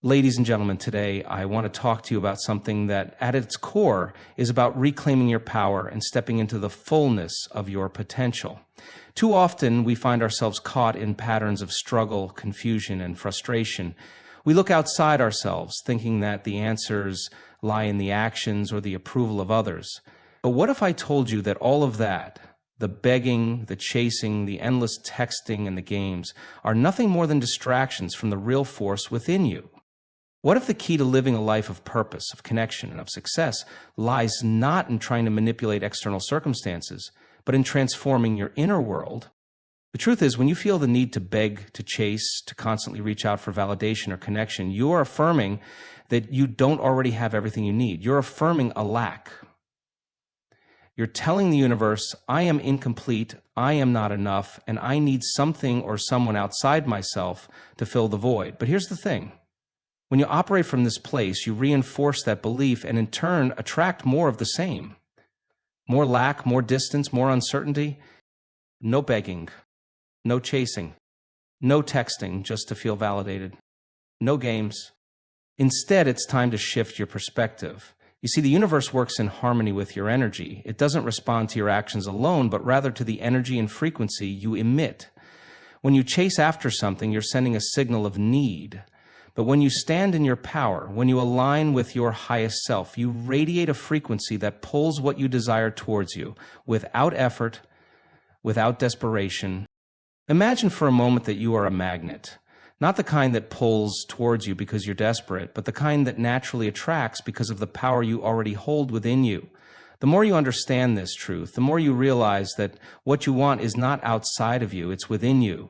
Ladies and gentlemen, today I want to talk to you about something that at its core is about reclaiming your power and stepping into the fullness of your potential. Too often we find ourselves caught in patterns of struggle, confusion, and frustration. We look outside ourselves thinking that the answers lie in the actions or the approval of others. But what if I told you that all of that, the begging, the chasing, the endless texting, and the games, are nothing more than distractions from the real force within you? What if the key to living a life of purpose, of connection, and of success lies not in trying to manipulate external circumstances, but in transforming your inner world? The truth is, when you feel the need to beg, to chase, to constantly reach out for validation or connection, you are affirming that you don't already have everything you need. You're affirming a lack. You're telling the universe, I am incomplete, I am not enough, and I need something or someone outside myself to fill the void. But here's the thing. When you operate from this place, you reinforce that belief and in turn attract more of the same. More lack, more distance, more uncertainty. No begging, no chasing, no texting just to feel validated, no games. Instead, it's time to shift your perspective. You see, the universe works in harmony with your energy. It doesn't respond to your actions alone, but rather to the energy and frequency you emit. When you chase after something, you're sending a signal of need. But when you stand in your power, when you align with your highest self, you radiate a frequency that pulls what you desire towards you without effort, without desperation. Imagine for a moment that you are a magnet, not the kind that pulls towards you because you're desperate, but the kind that naturally attracts because of the power you already hold within you. The more you understand this truth, the more you realize that what you want is not outside of you, it's within you.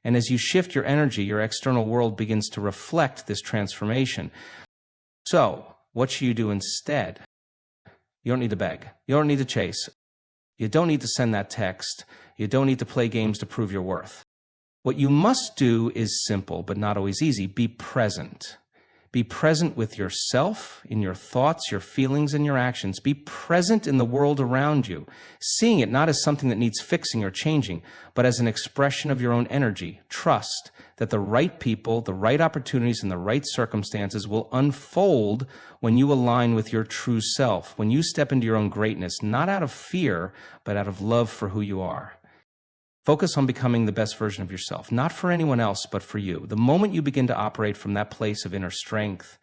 And as you shift your energy, your external world begins to reflect this transformation. So, what should you do instead? You don't need to beg. You don't need to chase. You don't need to send that text. You don't need to play games to prove your worth. What you must do is simple, but not always easy. Be present. Be present with yourself, in your thoughts, your feelings, and your actions. Be present in the world around you, seeing it not as something that needs fixing or changing, but as an expression of your own energy. Trust that the right people, the right opportunities, and the right circumstances will unfold when you align with your true self, when you step into your own greatness, not out of fear, but out of love for who you are. Focus on becoming the best version of yourself, not for anyone else, but for you. The moment you begin to operate from that place of inner strength,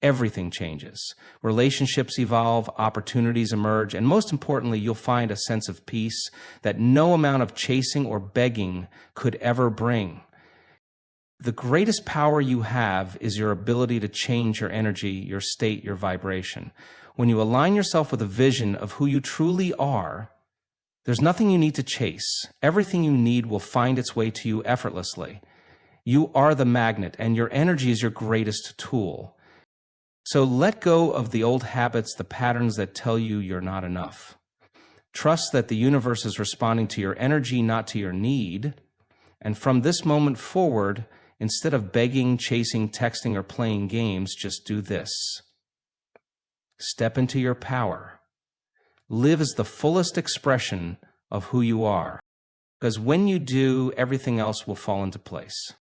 everything changes. Relationships evolve, opportunities emerge, and most importantly, you'll find a sense of peace that no amount of chasing or begging could ever bring. The greatest power you have is your ability to change your energy, your state, your vibration. When you align yourself with a vision of who you truly are, there's nothing you need to chase. Everything you need will find its way to you effortlessly. You are the magnet, and your energy is your greatest tool. So let go of the old habits, the patterns that tell you you're not enough. Trust that the universe is responding to your energy, not to your need. And from this moment forward, instead of begging, chasing, texting, or playing games, just do this. Step into your power. Live as the fullest expression of who you are, because when you do, everything else will fall into place.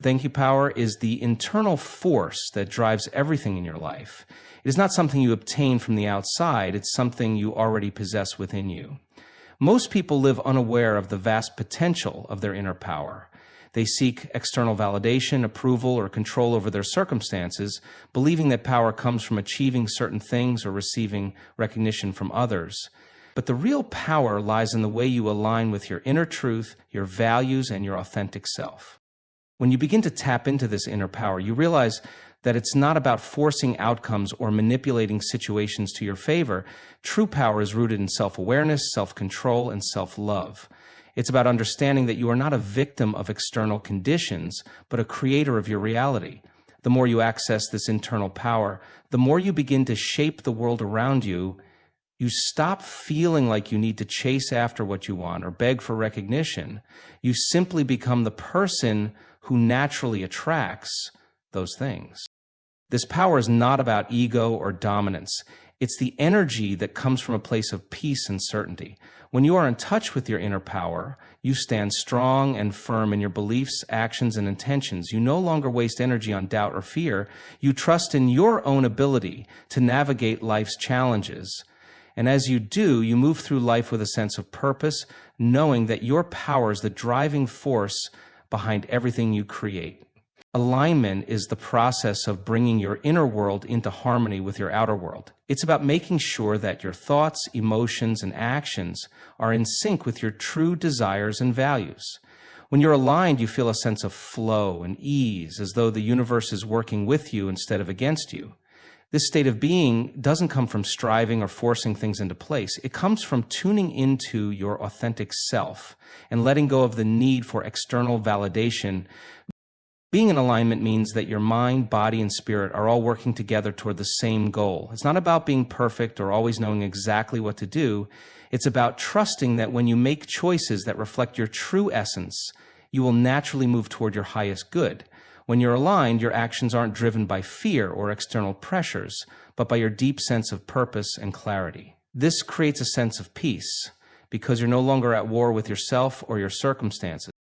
Thank you power is the internal force that drives everything in your life. It is not something you obtain from the outside, it's something you already possess within you. Most people live unaware of the vast potential of their inner power. They seek external validation, approval, or control over their circumstances, believing that power comes from achieving certain things or receiving recognition from others. But the real power lies in the way you align with your inner truth, your values, and your authentic self. When you begin to tap into this inner power, you realize that it's not about forcing outcomes or manipulating situations to your favor. True power is rooted in self-awareness, self-control, and self-love. It's about understanding that you are not a victim of external conditions, but a creator of your reality. The more you access this internal power, the more you begin to shape the world around you. You stop feeling like you need to chase after what you want or beg for recognition. You simply become the person who naturally attracts those things. This power is not about ego or dominance. It's the energy that comes from a place of peace and certainty. When you are in touch with your inner power, you stand strong and firm in your beliefs, actions, and intentions. You no longer waste energy on doubt or fear. You trust in your own ability to navigate life's challenges. And as you do, you move through life with a sense of purpose, knowing that your power is the driving force behind everything you create. Alignment is the process of bringing your inner world into harmony with your outer world. It's about making sure that your thoughts, emotions, and actions are in sync with your true desires and values. When you're aligned, you feel a sense of flow and ease, as though the universe is working with you instead of against you. This state of being doesn't come from striving or forcing things into place. It comes from tuning into your authentic self and letting go of the need for external validation. Being in alignment means that your mind, body, and spirit are all working together toward the same goal. It's not about being perfect or always knowing exactly what to do. It's about trusting that when you make choices that reflect your true essence, you will naturally move toward your highest good. When you're aligned, your actions aren't driven by fear or external pressures, but by your deep sense of purpose and clarity. This creates a sense of peace because you're no longer at war with yourself or your circumstances.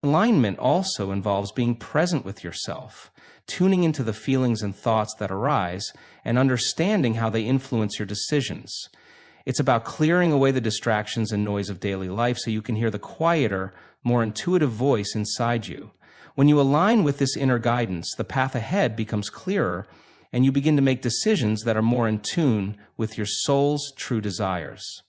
Alignment also involves being present with yourself, tuning into the feelings and thoughts that arise, and understanding how they influence your decisions. It's about clearing away the distractions and noise of daily life so you can hear the quieter, more intuitive voice inside you. When you align with this inner guidance, the path ahead becomes clearer, and you begin to make decisions that are more in tune with your soul's true desires.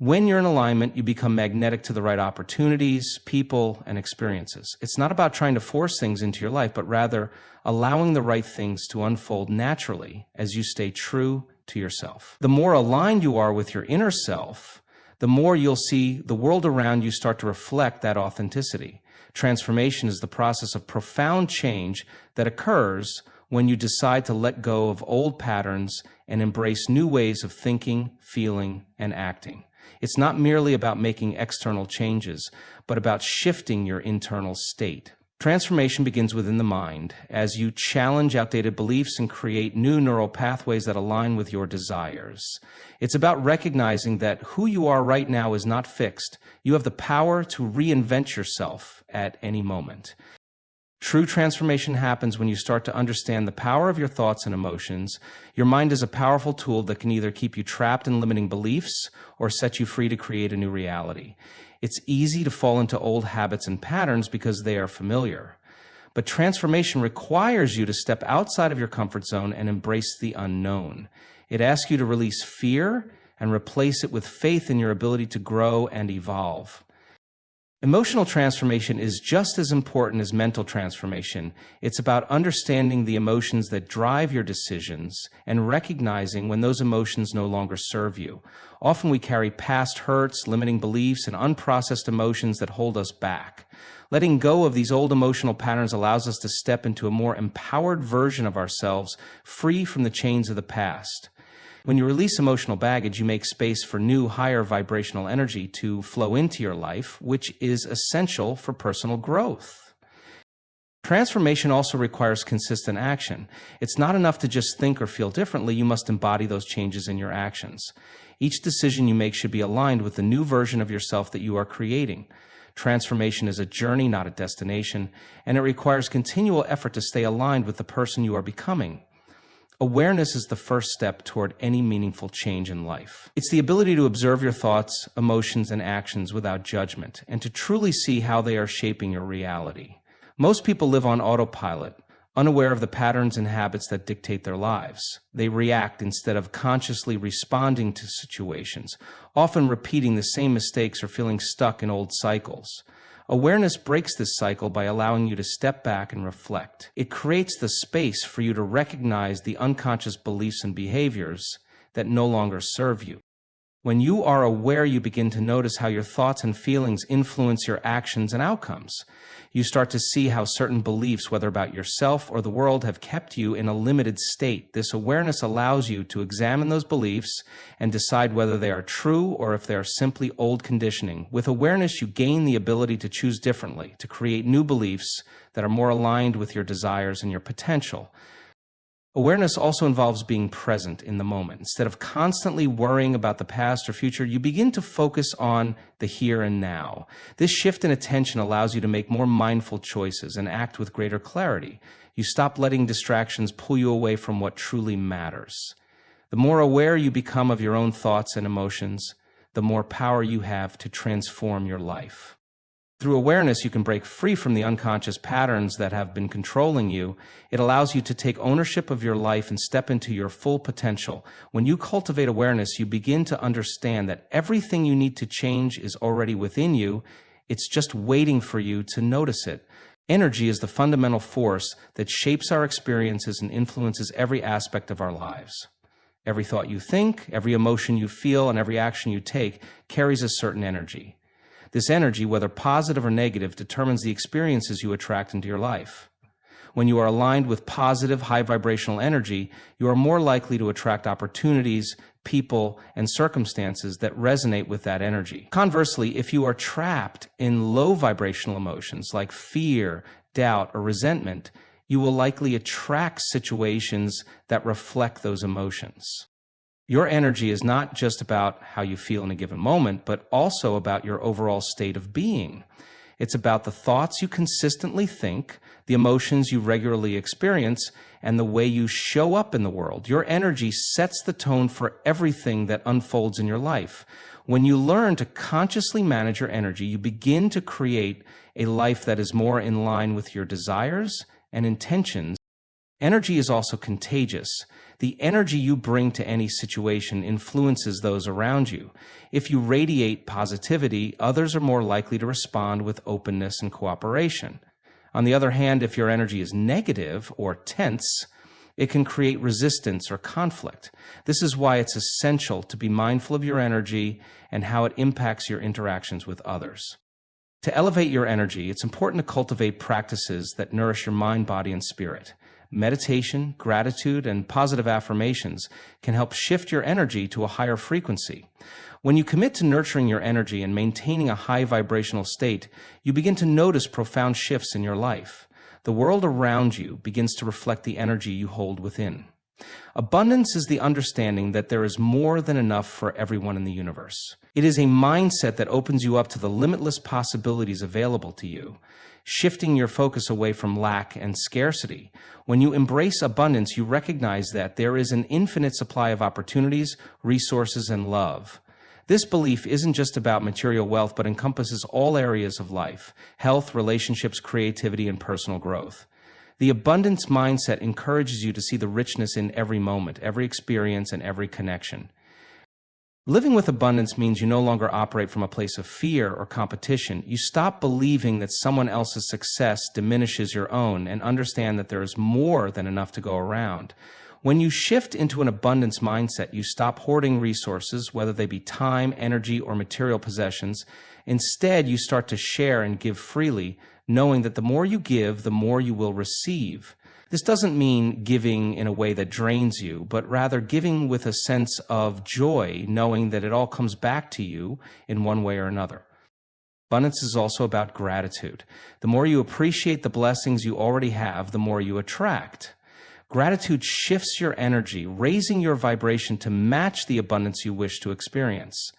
When you're in alignment, you become magnetic to the right opportunities, people, and experiences. It's not about trying to force things into your life, but rather allowing the right things to unfold naturally as you stay true to yourself. The more aligned you are with your inner self, the more you'll see the world around you start to reflect that authenticity. Transformation is the process of profound change that occurs when you decide to let go of old patterns and embrace new ways of thinking, feeling, and acting. It's not merely about making external changes, but about shifting your internal state. Transformation begins within the mind as you challenge outdated beliefs and create new neural pathways that align with your desires. It's about recognizing that who you are right now is not fixed. You have the power to reinvent yourself at any moment. True transformation happens when you start to understand the power of your thoughts and emotions. Your mind is a powerful tool that can either keep you trapped in limiting beliefs or set you free to create a new reality. It's easy to fall into old habits and patterns because they are familiar. But transformation requires you to step outside of your comfort zone and embrace the unknown. It asks you to release fear and replace it with faith in your ability to grow and evolve. Emotional transformation is just as important as mental transformation. It's about understanding the emotions that drive your decisions and recognizing when those emotions no longer serve you. Often we carry past hurts, limiting beliefs, and unprocessed emotions that hold us back. Letting go of these old emotional patterns allows us to step into a more empowered version of ourselves, free from the chains of the past. When you release emotional baggage, you make space for new, higher vibrational energy to flow into your life, which is essential for personal growth. Transformation also requires consistent action. It's not enough to just think or feel differently. You must embody those changes in your actions. Each decision you make should be aligned with the new version of yourself that you are creating. Transformation is a journey, not a destination, and it requires continual effort to stay aligned with the person you are becoming. Awareness is the first step toward any meaningful change in life. It's the ability to observe your thoughts, emotions, and actions without judgment, and to truly see how they are shaping your reality. Most people live on autopilot, unaware of the patterns and habits that dictate their lives. They react instead of consciously responding to situations, often repeating the same mistakes or feeling stuck in old cycles. Awareness breaks this cycle by allowing you to step back and reflect. It creates the space for you to recognize the unconscious beliefs and behaviors that no longer serve you. When you are aware, you begin to notice how your thoughts and feelings influence your actions and outcomes. You start to see how certain beliefs, whether about yourself or the world, have kept you in a limited state. This awareness allows you to examine those beliefs and decide whether they are true or if they are simply old conditioning. With awareness, you gain the ability to choose differently, to create new beliefs that are more aligned with your desires and your potential. Awareness also involves being present in the moment. Instead of constantly worrying about the past or future, you begin to focus on the here and now. This shift in attention allows you to make more mindful choices and act with greater clarity. You stop letting distractions pull you away from what truly matters. The more aware you become of your own thoughts and emotions, the more power you have to transform your life. Through awareness, you can break free from the unconscious patterns that have been controlling you. It allows you to take ownership of your life and step into your full potential. When you cultivate awareness, you begin to understand that everything you need to change is already within you. It's just waiting for you to notice it. Energy is the fundamental force that shapes our experiences and influences every aspect of our lives. Every thought you think, every emotion you feel, and every action you take carries a certain energy. This energy, whether positive or negative, determines the experiences you attract into your life. When you are aligned with positive, high vibrational energy, you are more likely to attract opportunities, people, and circumstances that resonate with that energy. Conversely, if you are trapped in low vibrational emotions like fear, doubt, or resentment, you will likely attract situations that reflect those emotions. Your energy is not just about how you feel in a given moment, but also about your overall state of being. It's about the thoughts you consistently think, the emotions you regularly experience, and the way you show up in the world. Your energy sets the tone for everything that unfolds in your life. When you learn to consciously manage your energy, you begin to create a life that is more in line with your desires and intentions. Energy is also contagious. The energy you bring to any situation influences those around you. If you radiate positivity, others are more likely to respond with openness and cooperation. On the other hand, if your energy is negative or tense, it can create resistance or conflict. This is why it's essential to be mindful of your energy and how it impacts your interactions with others. To elevate your energy, it's important to cultivate practices that nourish your mind, body, and spirit. Meditation, gratitude, and positive affirmations can help shift your energy to a higher frequency. When you commit to nurturing your energy and maintaining a high vibrational state, you begin to notice profound shifts in your life. The world around you begins to reflect the energy you hold within. Abundance is the understanding that there is more than enough for everyone in the universe. It is a mindset that opens you up to the limitless possibilities available to you, shifting your focus away from lack and scarcity. When you embrace abundance, you recognize that there is an infinite supply of opportunities, resources, and love. This belief isn't just about material wealth, but encompasses all areas of life: health, relationships, creativity, and personal growth. The abundance mindset encourages you to see the richness in every moment, every experience, and every connection. Living with abundance means you no longer operate from a place of fear or competition. You stop believing that someone else's success diminishes your own and understand that there is more than enough to go around. When you shift into an abundance mindset, you stop hoarding resources, whether they be time, energy, or material possessions. Instead, you start to share and give freely, knowing that the more you give, the more you will receive. This doesn't mean giving in a way that drains you, but rather giving with a sense of joy, knowing that it all comes back to you in one way or another. Abundance is also about gratitude. The more you appreciate the blessings you already have, the more you attract. Gratitude shifts your energy, raising your vibration to match the abundance you wish to experience.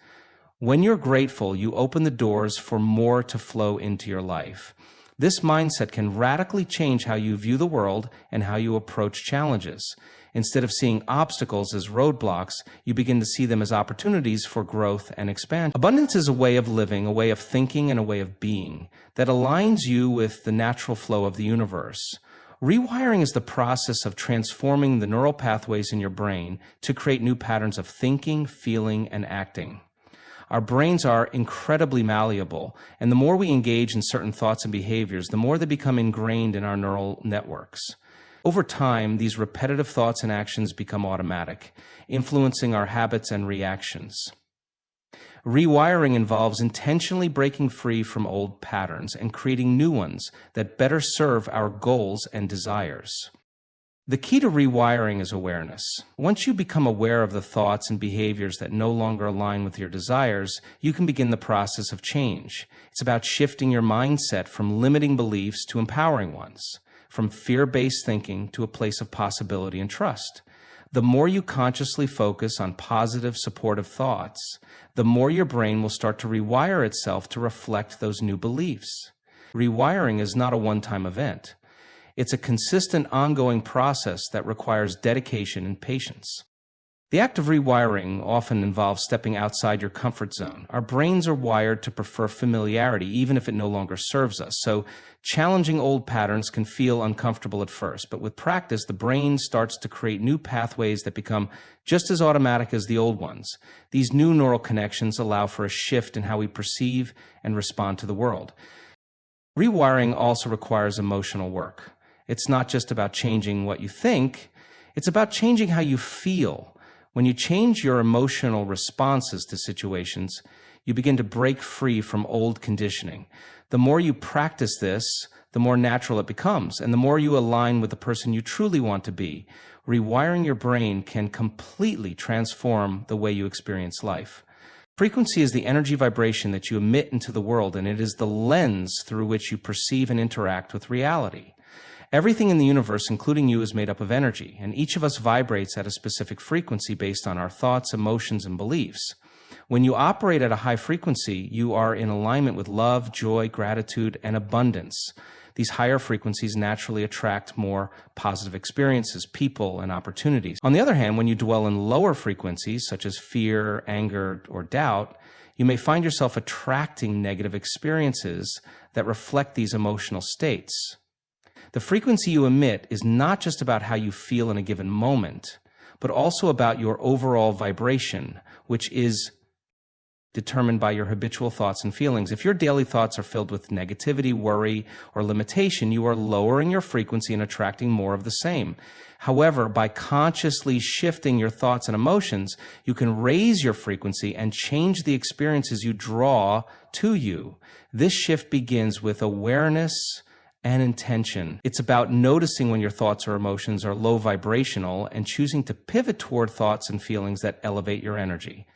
When you're grateful, you open the doors for more to flow into your life. This mindset can radically change how you view the world and how you approach challenges. Instead of seeing obstacles as roadblocks, you begin to see them as opportunities for growth and expansion. Abundance is a way of living, a way of thinking, and a way of being that aligns you with the natural flow of the universe. Rewiring is the process of transforming the neural pathways in your brain to create new patterns of thinking, feeling, and acting. Our brains are incredibly malleable, and the more we engage in certain thoughts and behaviors, the more they become ingrained in our neural networks. Over time, these repetitive thoughts and actions become automatic, influencing our habits and reactions. Rewiring involves intentionally breaking free from old patterns and creating new ones that better serve our goals and desires. The key to rewiring is awareness. Once you become aware of the thoughts and behaviors that no longer align with your desires, you can begin the process of change. It's about shifting your mindset from limiting beliefs to empowering ones. from fear-based thinking to a place of possibility and trust. The more you consciously focus on positive, supportive thoughts, the more your brain will start to rewire itself to reflect those new beliefs. Rewiring is not a one-time event. It's a consistent, ongoing process that requires dedication and patience. The act of rewiring often involves stepping outside your comfort zone. Our brains are wired to prefer familiarity, even if it no longer serves us. So challenging old patterns can feel uncomfortable at first, but with practice, the brain starts to create new pathways that become just as automatic as the old ones. These new neural connections allow for a shift in how we perceive and respond to the world. Rewiring also requires emotional work. It's not just about changing what you think, it's about changing how you feel. When you change your emotional responses to situations, you begin to break free from old conditioning. The more you practice this, the more natural it becomes, and the more you align with the person you truly want to be. Rewiring your brain can completely transform the way you experience life. Frequency is the energy vibration that you emit into the world, and it is the lens through which you perceive and interact with reality. Everything in the universe, including you, is made up of energy, and each of us vibrates at a specific frequency based on our thoughts, emotions, and beliefs. When you operate at a high frequency, you are in alignment with love, joy, gratitude, and abundance. These higher frequencies naturally attract more positive experiences, people, and opportunities. On the other hand, when you dwell in lower frequencies, such as fear, anger, or doubt, you may find yourself attracting negative experiences that reflect these emotional states. The frequency you emit is not just about how you feel in a given moment, but also about your overall vibration, which is determined by your habitual thoughts and feelings. If your daily thoughts are filled with negativity, worry, or limitation, you are lowering your frequency and attracting more of the same. However, by consciously shifting your thoughts and emotions, you can raise your frequency and change the experiences you draw to you. This shift begins with awareness and intention. It's about noticing when your thoughts or emotions are low vibrational and choosing to pivot toward thoughts and feelings that elevate your energy.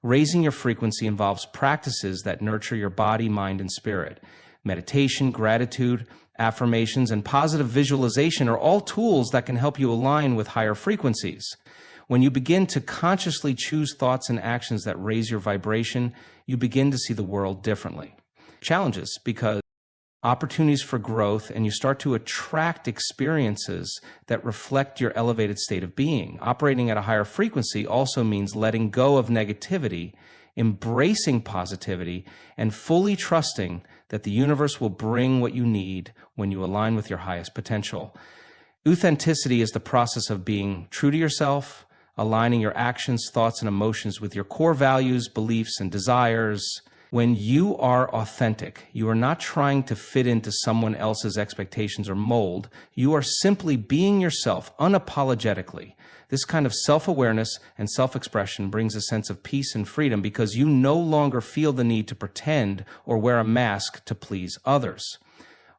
Raising your frequency involves practices that nurture your body, mind, and spirit. Meditation, gratitude, affirmations, and positive visualization are all tools that can help you align with higher frequencies. When you begin to consciously choose thoughts and actions that raise your vibration, you begin to see the world differently. Challenges, because opportunities for growth, and you start to attract experiences that reflect your elevated state of being. Operating at a higher frequency also means letting go of negativity, embracing positivity, and fully trusting that the universe will bring what you need when you align with your highest potential. Authenticity is the process of being true to yourself, aligning your actions, thoughts, and emotions with your core values, beliefs, and desires. When you are authentic, you are not trying to fit into someone else's expectations or mold. You are simply being yourself unapologetically. This kind of self-awareness and self-expression brings a sense of peace and freedom because you no longer feel the need to pretend or wear a mask to please others.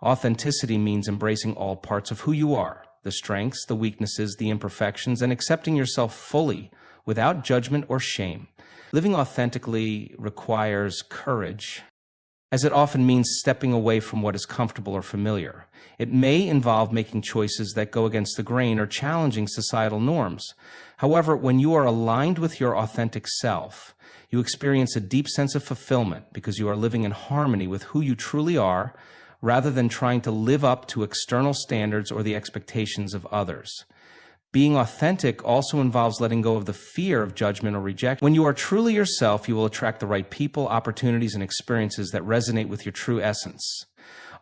Authenticity means embracing all parts of who you are, the strengths, the weaknesses, the imperfections, and accepting yourself fully without judgment or shame. Living authentically requires courage, as it often means stepping away from what is comfortable or familiar. It may involve making choices that go against the grain or challenging societal norms. However, when you are aligned with your authentic self, you experience a deep sense of fulfillment because you are living in harmony with who you truly are, rather than trying to live up to external standards or the expectations of others. Being authentic also involves letting go of the fear of judgment or rejection. When you are truly yourself, you will attract the right people, opportunities, and experiences that resonate with your true essence.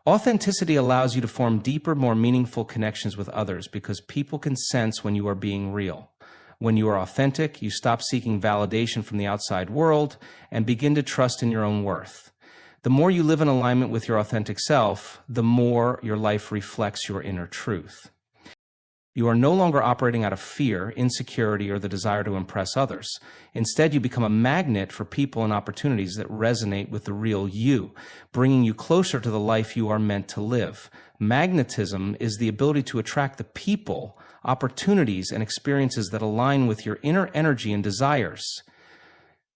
Authenticity allows you to form deeper, more meaningful connections with others because people can sense when you are being real. When you are authentic, you stop seeking validation from the outside world and begin to trust in your own worth. The more you live in alignment with your authentic self, the more your life reflects your inner truth. You are no longer operating out of fear, insecurity, or the desire to impress others. Instead, you become a magnet for people and opportunities that resonate with the real you, bringing you closer to the life you are meant to live. Magnetism is the ability to attract the people, opportunities, and experiences that align with your inner energy and desires.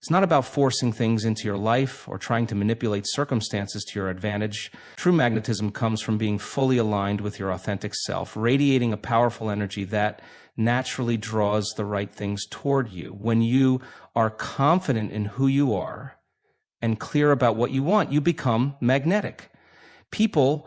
It's not about forcing things into your life or trying to manipulate circumstances to your advantage. True magnetism comes from being fully aligned with your authentic self, radiating a powerful energy that naturally draws the right things toward you. When you are confident in who you are and clear about what you want, you become magnetic. People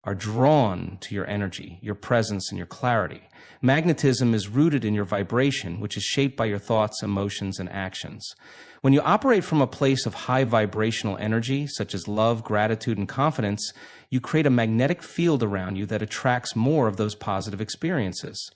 are drawn to your energy, your presence, and your clarity. Magnetism is rooted in your vibration, which is shaped by your thoughts, emotions, and actions. When you operate from a place of high vibrational energy, such as love, gratitude, and confidence, you create a magnetic field around you that attracts more of those positive experiences.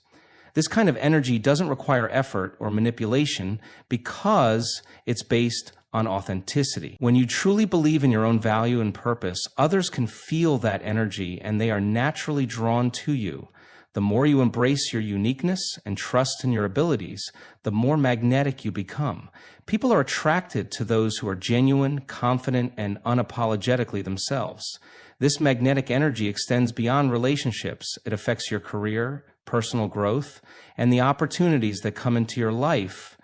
This kind of energy doesn't require effort or manipulation because it's based on authenticity. When you truly believe in your own value and purpose, others can feel that energy and they are naturally drawn to you. The more you embrace your uniqueness and trust in your abilities, the more magnetic you become. People are attracted to those who are genuine, confident, and unapologetically themselves. This magnetic energy extends beyond relationships. It affects your career, personal growth, and the opportunities that come into your life